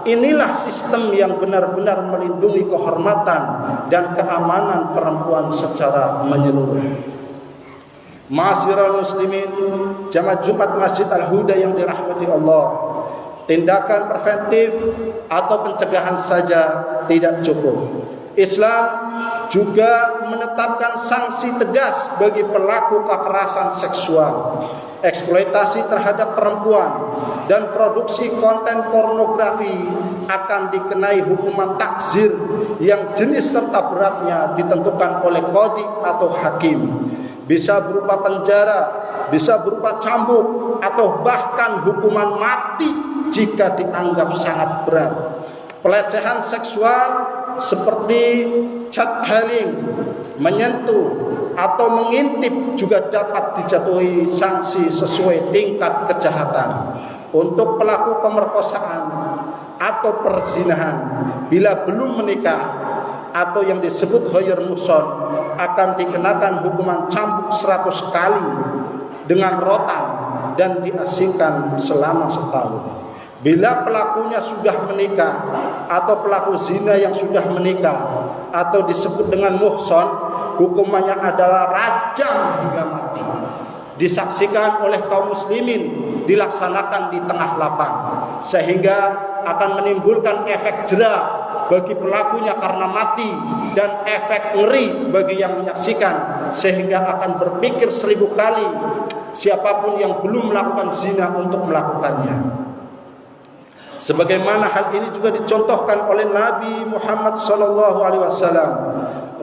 inilah sistem yang benar-benar melindungi kehormatan dan keamanan perempuan secara menyeluruh. Ma'asyiral muslimin, jamaah Jumat Masjid Al-Huda yang dirahmati Allah, tindakan preventif atau pencegahan saja tidak cukup. Islam juga menetapkan sanksi tegas bagi pelaku kekerasan seksual, eksploitasi terhadap perempuan, dan produksi konten pornografi akan dikenai hukuman takzir yang jenis serta beratnya ditentukan oleh qadhi atau hakim. Bisa berupa penjara, bisa berupa cambuk, atau bahkan hukuman mati jika dianggap sangat berat. Pelecehan seksual seperti catcalling, menyentuh atau mengintip juga dapat dijatuhi sanksi sesuai tingkat kejahatan. Untuk pelaku pemerkosaan atau perzinahan bila belum menikah atau yang disebut ghayr muhsan akan dikenakan hukuman cambuk 100 kali dengan rotan dan diasingkan selama setahun. Bila pelakunya sudah menikah atau pelaku zina yang sudah menikah atau disebut dengan muhsan, hukumannya adalah rajam hingga mati. Disaksikan oleh kaum muslimin, dilaksanakan di tengah lapang, sehingga akan menimbulkan efek jera bagi pelakunya karena mati dan efek ngeri bagi yang menyaksikan, sehingga akan berpikir 1000 kali siapapun yang belum melakukan zina untuk melakukannya. Sebagaimana hal ini juga dicontohkan oleh Nabi Muhammad SAW,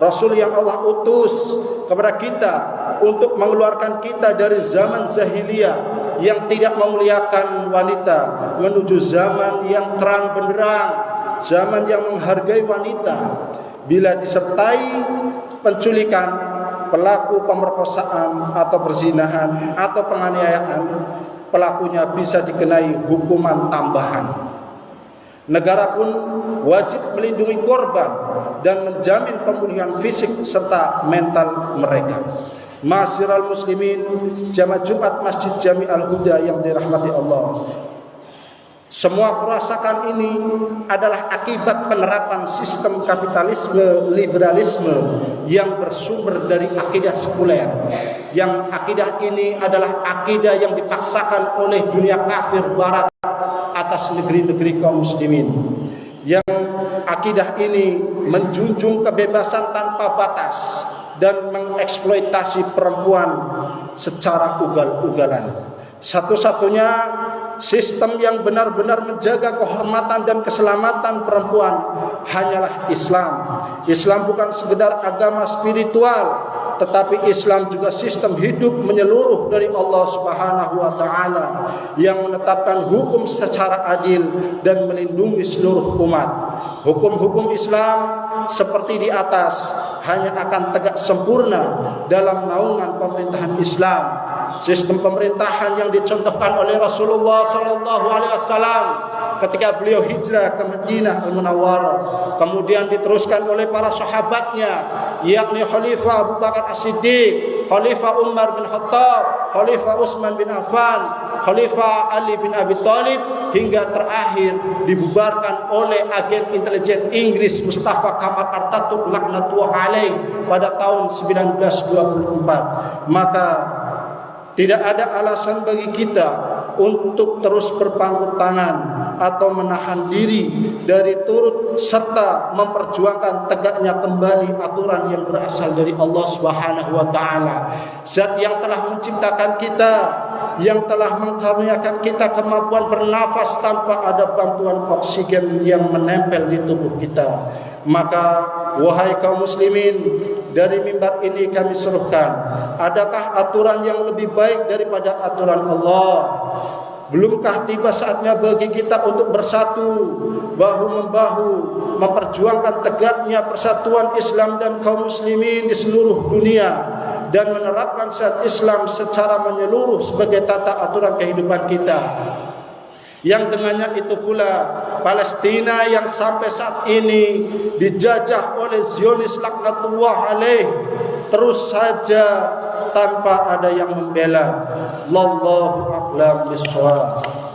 Rasul yang Allah utus kepada kita untuk mengeluarkan kita dari zaman jahiliyah yang tidak memuliakan wanita menuju zaman yang terang benderang, zaman yang menghargai wanita. Bila disertai penculikan, pelaku pemerkosaan atau perzinahan atau penganiayaan, pelakunya bisa dikenai hukuman tambahan. Negara pun wajib melindungi korban dan menjamin pemulihan fisik serta mental mereka. Ma'asyiral muslimin, jamaah Jumat Masjid Jami Al-Huda yang dirahmati Allah, semua kerusakan ini adalah akibat penerapan sistem kapitalisme liberalisme yang bersumber dari akidah sekuler. Yang akidah ini adalah akidah yang dipaksakan oleh dunia kafir barat atas negeri-negeri kaum muslimin. Yang akidah ini menjunjung kebebasan tanpa batas dan mengeksploitasi perempuan secara ugal-ugalan. Satu-satunya sistem yang benar-benar menjaga kehormatan dan keselamatan perempuan hanyalah Islam. Islam bukan sekedar agama spiritual, tetapi Islam juga sistem hidup menyeluruh dari Allah Subhanahu wa taala yang menetapkan hukum secara adil dan melindungi seluruh umat. Hukum-hukum Islam seperti di atas hanya akan tegak sempurna dalam naungan pemerintahan Islam. Sistem pemerintahan yang dicontohkan oleh Rasulullah SAW ketika beliau hijrah ke Madinah Al-Munawwarah, kemudian diteruskan oleh para sahabatnya, yakni Khalifah Abu Bakar As-Siddiq, Khalifah Umar bin Khattab, Khalifah Utsman bin Affan, Khalifah Ali bin Abi Thalib, hingga terakhir dibubarkan oleh agen intelijen Inggris Mustafa Kamal Atatürk laknatullah alaih pada tahun 1924. Maka tidak ada alasan bagi kita untuk terus berpangku tangan atau menahan diri dari turut serta memperjuangkan tegaknya kembali aturan yang berasal dari Allah Subhanahu wa taala. Zat yang telah menciptakan kita, yang telah mengkaruniakan kita kemampuan bernafas tanpa ada bantuan oksigen yang menempel di tubuh kita. Maka wahai kaum muslimin, dari mimbar ini kami serukan, adakah aturan yang lebih baik daripada aturan Allah? Belumkah tiba saatnya bagi kita untuk bersatu bahu-membahu memperjuangkan tegaknya persatuan Islam dan kaum muslimin di seluruh dunia dan menerapkan syariat Islam secara menyeluruh sebagai tata aturan kehidupan kita? Yang dengannya itu pula Palestina yang sampai saat ini dijajah oleh Zionis laknatullah alaih terus saja tanpa ada yang membela. Wallahu a'lam bishawab.